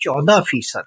14%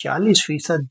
40%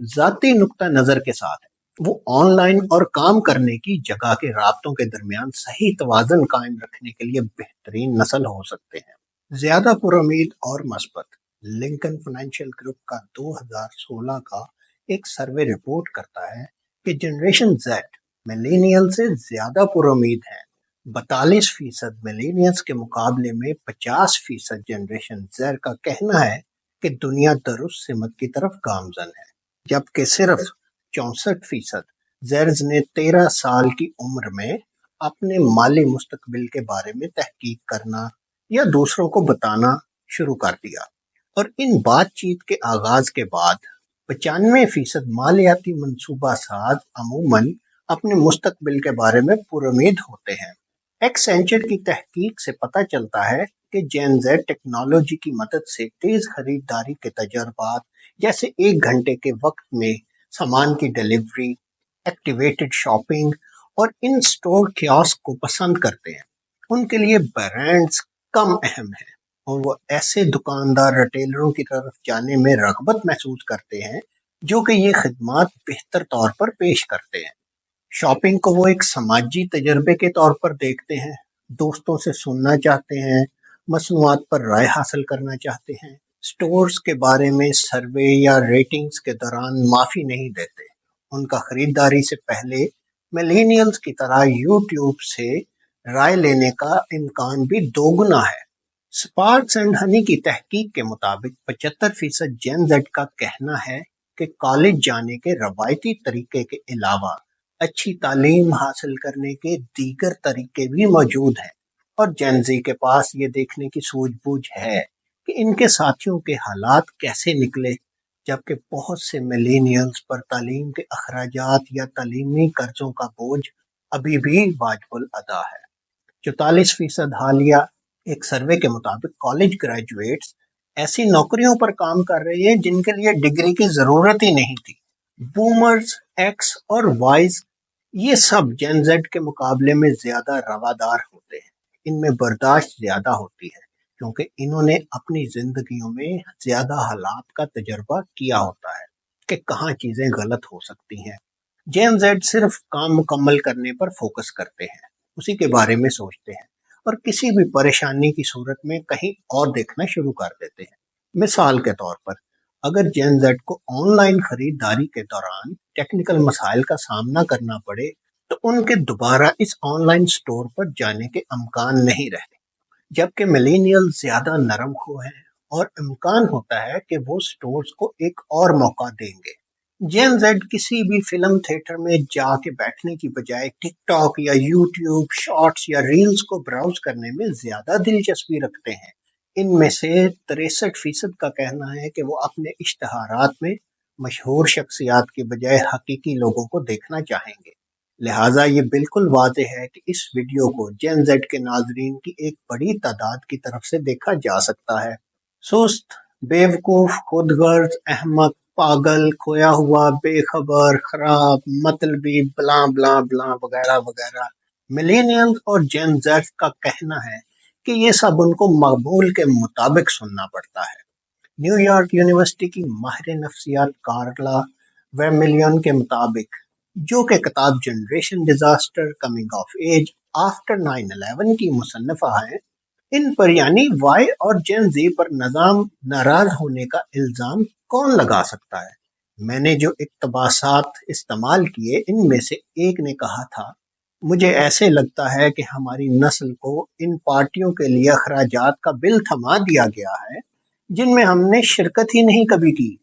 ذاتی نقطہ نظر کے ساتھ ہے۔ وہ آن لائن اور کام کرنے کی جگہ کے رابطوں کے درمیان صحیح توازن قائم رکھنے کے لیے بہترین نسل ہو سکتے ہیں۔ زیادہ پر امید اور مثبت۔ لنکن فائنینشل گروپ کا 2016 کا ایک سروے رپورٹ کرتا ہے کہ جنریشن زیڈ ملینیل سے زیادہ پر امید ہیں۔ 42% ملینیلز کے مقابلے میں 50% جنریشن زیڈ کا کہنا ہے کہ دنیا درست سمت کی طرف گامزن ہے، جبکہ صرف 64% زیڈز نے 13 سال کی عمر میں اپنے مالی مستقبل کے بارے میں تحقیق کرنا یا دوسروں کو بتانا شروع کر دیا، اور ان بات چیت کے آغاز کے بعد 95% مالیاتی منصوبہ ساز عموماً اپنے مستقبل کے بارے میں پر امید ہوتے ہیں۔ ایکسینچر کی تحقیق سے پتہ چلتا ہے کہ جین زیڈ ٹیکنالوجی کی مدد سے تیز خریداری کے تجربات جیسے 1 گھنٹے کے وقت میں سامان کی ڈیلیوری، ایکٹیویٹڈ شاپنگ اور ان سٹور کیاسک کو پسند کرتے ہیں۔ ان کے لیے برانڈز کم اہم ہیں اور وہ ایسے دکاندار ریٹیلروں کی طرف جانے میں رغبت محسوس کرتے ہیں جو کہ یہ خدمات بہتر طور پر پیش کرتے ہیں۔ شاپنگ کو وہ ایک سماجی تجربے کے طور پر دیکھتے ہیں، دوستوں سے سننا چاہتے ہیں، مصنوعات پر رائے حاصل کرنا چاہتے ہیں۔ سٹورز کے بارے میں سروے یا ریٹنگز کے دوران معافی نہیں دیتے۔ ان کا خریداری سے پہلے ملینیلز کی طرح یوٹیوب سے رائے لینے کا امکان بھی 2 گنا ہے۔ سپارکس اینڈ ہنی کی تحقیق کے مطابق 75% جین زیڈ کا کہنا ہے کہ کالج جانے کے روایتی طریقے کے علاوہ اچھی تعلیم حاصل کرنے کے دیگر طریقے بھی موجود ہیں، اور جین زی کے پاس یہ دیکھنے کی سوجھ بوجھ ہے کہ ان کے ساتھیوں کے حالات کیسے نکلے، جبکہ بہت سے ملینیلز پر تعلیم کے اخراجات یا تعلیمی قرضوں کا بوجھ ابھی بھی واجب الادا ہے۔ 44% حالیہ ایک سروے کے مطابق کالج گریجویٹس ایسی نوکریوں پر کام کر رہے ہیں جن کے لیے ڈگری کی ضرورت ہی نہیں تھی۔ بومرز، ایکس اور وائز یہ سب جین زیڈ کے مقابلے میں زیادہ روادار ہوتے ہیں۔ ان میں برداشت زیادہ ہوتی ہے کیونکہ انہوں نے اپنی زندگیوں میں زیادہ حالات کا تجربہ کیا ہوتا ہے کہ کہاں چیزیں غلط ہو سکتی ہیں۔ جین زیڈ صرف کام مکمل کرنے پر فوکس کرتے ہیں، اسی کے بارے میں سوچتے ہیں اور کسی بھی پریشانی کی صورت میں کہیں اور دیکھنا شروع کر دیتے ہیں۔ مثال کے طور پر اگر جین زیڈ کو آن لائن خریداری کے دوران ٹیکنیکل مسائل کا سامنا کرنا پڑے تو ان کے دوبارہ اس آن لائن سٹور پر جانے کے امکان نہیں رہتے، جبکہ ملینیل زیادہ نرم خو ہیں اور امکان ہوتا ہے کہ وہ سٹورز کو ایک اور موقع دیں گے۔ جین زیڈ کسی بھی فلم تھیٹر میں جا کے بیٹھنے کی بجائے ٹک ٹاک یا یوٹیوب شارٹس یا ریلز کو براؤز کرنے میں زیادہ دلچسپی رکھتے ہیں۔ ان میں سے 63% کا کہنا ہے کہ وہ اپنے اشتہارات میں مشہور شخصیات کی بجائے حقیقی لوگوں کو دیکھنا چاہیں گے۔ لہٰذا یہ بالکل واضح ہے کہ اس ویڈیو کو جین زیڈ کے ناظرین کی ایک بڑی تعداد کی طرف سے دیکھا جا سکتا ہے۔ سست، بیوقوف، خود غرض، احمق، پاگل، کھویا ہوا، بے خبر، خراب، مطلبی، بلاں بلاں بلاں وغیرہ وغیرہ۔ ملینیل اور جین زیڈ کا کہنا ہے کہ یہ سب ان کو مقبول کے مطابق سننا پڑتا ہے۔ نیو یارک یونیورسٹی کی ماہر نفسیات کارلا ویملیون کے مطابق، جو کہ کتاب Generation Disaster Coming of Age After 9/11 کی مصنفہ ہیں، ان پر یعنی وائی اور جین زی پر نظام ناراض ہونے کا الزام کون لگا سکتا ہے؟ میں نے جو اقتباسات استعمال کیے ان میں سے ایک نے کہا تھا، مجھے ایسے لگتا ہے کہ ہماری نسل کو ان پارٹیوں کے لیے اخراجات کا بل تھما دیا گیا ہے جن میں ہم نے شرکت ہی نہیں کبھی کی۔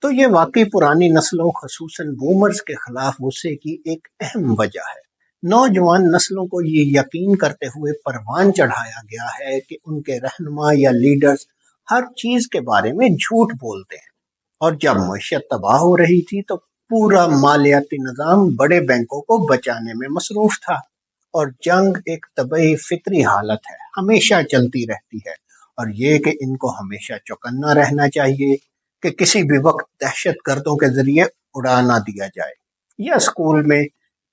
تو یہ واقعی پرانی نسلوں خصوصاً بومرز کے خلاف غصے کی ایک اہم وجہ ہے۔ نوجوان نسلوں کو یہ یقین کرتے ہوئے پروان چڑھایا گیا ہے کہ ان کے رہنما یا لیڈرز ہر چیز کے بارے میں جھوٹ بولتے ہیں، اور جب معیشت تباہ ہو رہی تھی تو پورا مالیاتی نظام بڑے بینکوں کو بچانے میں مصروف تھا، اور جنگ ایک طبعی فطری حالت ہے، ہمیشہ چلتی رہتی ہے، اور یہ کہ ان کو ہمیشہ چوکنا رہنا چاہیے کہ کسی بھی وقت دہشت گردوں کے ذریعے اڑا نہ دیا جائے یا اسکول میں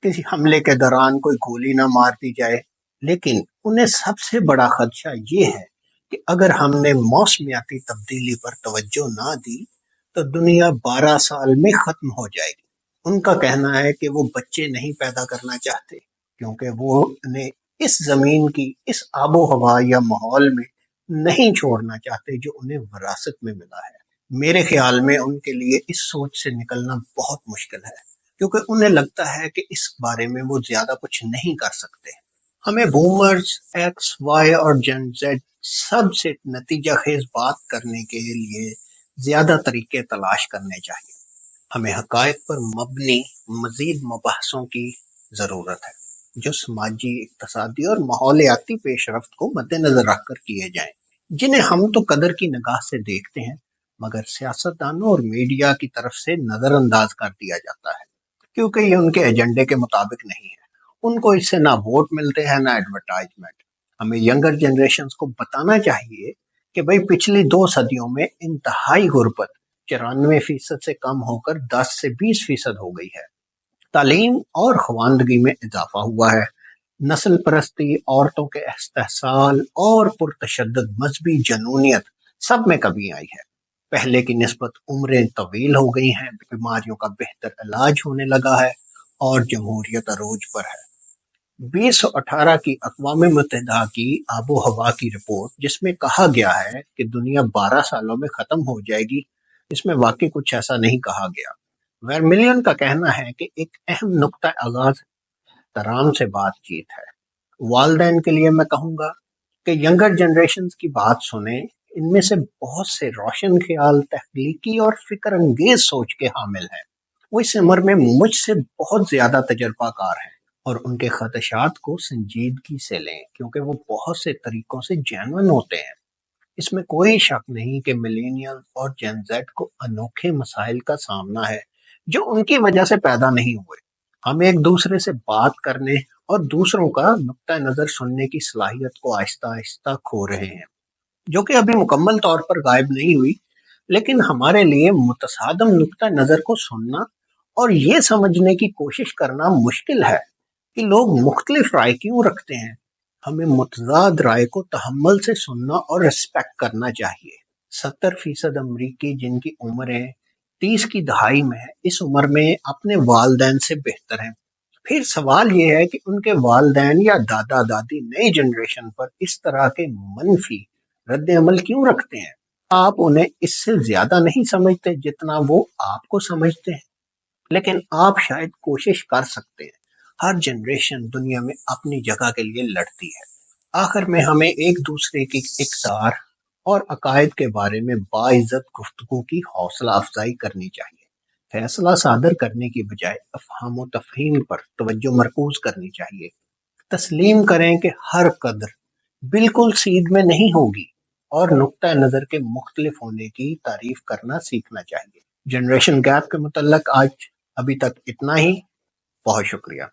کسی حملے کے دوران کوئی گولی نہ مار دی جائے۔ لیکن انہیں سب سے بڑا خدشہ یہ ہے کہ اگر ہم نے موسمیاتی تبدیلی پر توجہ نہ دی تو دنیا 12 سال میں ختم ہو جائے گی۔ ان کا کہنا ہے کہ وہ بچے نہیں پیدا کرنا چاہتے کیونکہ وہ انہیں اس زمین کی اس آب و ہوا یا ماحول میں نہیں چھوڑنا چاہتے جو انہیں وراثت میں ملا ہے۔ میرے خیال میں ان کے لیے اس سوچ سے نکلنا بہت مشکل ہے کیونکہ انہیں لگتا ہے کہ اس بارے میں وہ زیادہ کچھ نہیں کر سکتے۔ ہمیں بومرز، ایکس، وائی اور جن زیڈ سب سے نتیجہ خیز بات کرنے کے لیے زیادہ طریقے تلاش کرنے چاہیے۔ ہمیں حقائق پر مبنی مزید مباحثوں کی ضرورت ہے جو سماجی، اقتصادی اور ماحولیاتی پیش رفت کو مد نظر رکھ کر کیے جائیں، جنہیں ہم تو قدر کی نگاہ سے دیکھتے ہیں مگر سیاستدانوں اور میڈیا کی طرف سے نظر انداز کر دیا جاتا ہے کیونکہ یہ ان کے ایجنڈے کے مطابق نہیں ہے۔ ان کو اس سے نہ ووٹ ملتے ہیں نہ ایڈورٹائزمنٹ۔ ہمیں ینگر جنریشنز کو بتانا چاہیے کہ بھئی پچھلی 2 صدیوں میں انتہائی غربت 94% سے کم ہو کر 10 سے 20% ہو گئی ہے۔ تعلیم اور خواندگی میں اضافہ ہوا ہے۔ نسل پرستی، عورتوں کے استحصال اور پرتشدد مذہبی جنونیت سب میں کمی آئی ہے۔ پہلے کی نسبت عمریں طویل ہو گئی ہیں، بیماریوں کا بہتر علاج ہونے لگا ہے اور جمہوریت عروج پر ہے۔ 2018 کی اقوام متحدہ کی آب و ہوا کی رپورٹ جس میں کہا گیا ہے کہ دنیا 12 سالوں میں ختم ہو جائے گی، اس میں واقعی کچھ ایسا نہیں کہا گیا۔ ویرملین کا کہنا ہے کہ ایک اہم نقطہ آغاز ترام سے بات چیت ہے۔ والدین کے لیے میں کہوں گا کہ ینگر جنریشنز کی بات سنیں، ان میں سے بہت سے روشن خیال، تخلیقی اور فکر انگیز سوچ کے حامل ہیں۔ وہ اس عمر میں مجھ سے بہت زیادہ تجربہ کار ہیں اور ان کے خدشات کو سنجیدگی سے لیں کیونکہ وہ بہت سے طریقوں سے جینون ہوتے ہیں۔ اس میں کوئی شک نہیں کہ ملینیل اور جین زیڈ کو انوکھے مسائل کا سامنا ہے جو ان کی وجہ سے پیدا نہیں ہوئے۔ ہم ایک دوسرے سے بات کرنے اور دوسروں کا نقطہ نظر سننے کی صلاحیت کو آہستہ آہستہ کھو رہے ہیں، جو کہ ابھی مکمل طور پر غائب نہیں ہوئی، لیکن ہمارے لیے متصادم نقطہ نظر کو سننا اور یہ سمجھنے کی کوشش کرنا مشکل ہے کہ لوگ مختلف رائے کیوں رکھتے ہیں۔ ہمیں متضاد رائے کو تحمل سے سننا اور ریسپیکٹ کرنا چاہیے۔ 70% امریکی جن کی عمریں 30 کی دہائی میں ہے، اس عمر میں اپنے والدین سے بہتر ہیں۔ پھر سوال یہ ہے کہ ان کے والدین یا دادا دادی نئی جنریشن پر اس طرح کے منفی رد عمل کیوں رکھتے ہیں؟ آپ انہیں اس سے زیادہ نہیں سمجھتے جتنا وہ آپ کو سمجھتے ہیں، لیکن آپ شاید کوشش کر سکتے ہیں۔ ہر جنریشن دنیا میں اپنی جگہ کے لیے لڑتی ہے۔ آخر میں ہمیں ایک دوسرے کی اقدار اور عقائد کے بارے میں باعزت گفتگو کی حوصلہ افزائی کرنی چاہیے۔ فیصلہ صادر کرنے کی بجائے افہام و تفہیم پر توجہ مرکوز کرنی چاہیے۔ تسلیم کریں کہ ہر قدر بالکل سیدھ میں نہیں ہوگی اور نقطہ نظر کے مختلف ہونے کی تعریف کرنا سیکھنا چاہیے۔ جنریشن گیپ کے متعلق آج ابھی تک اتنا ہی۔ بہت شکریہ۔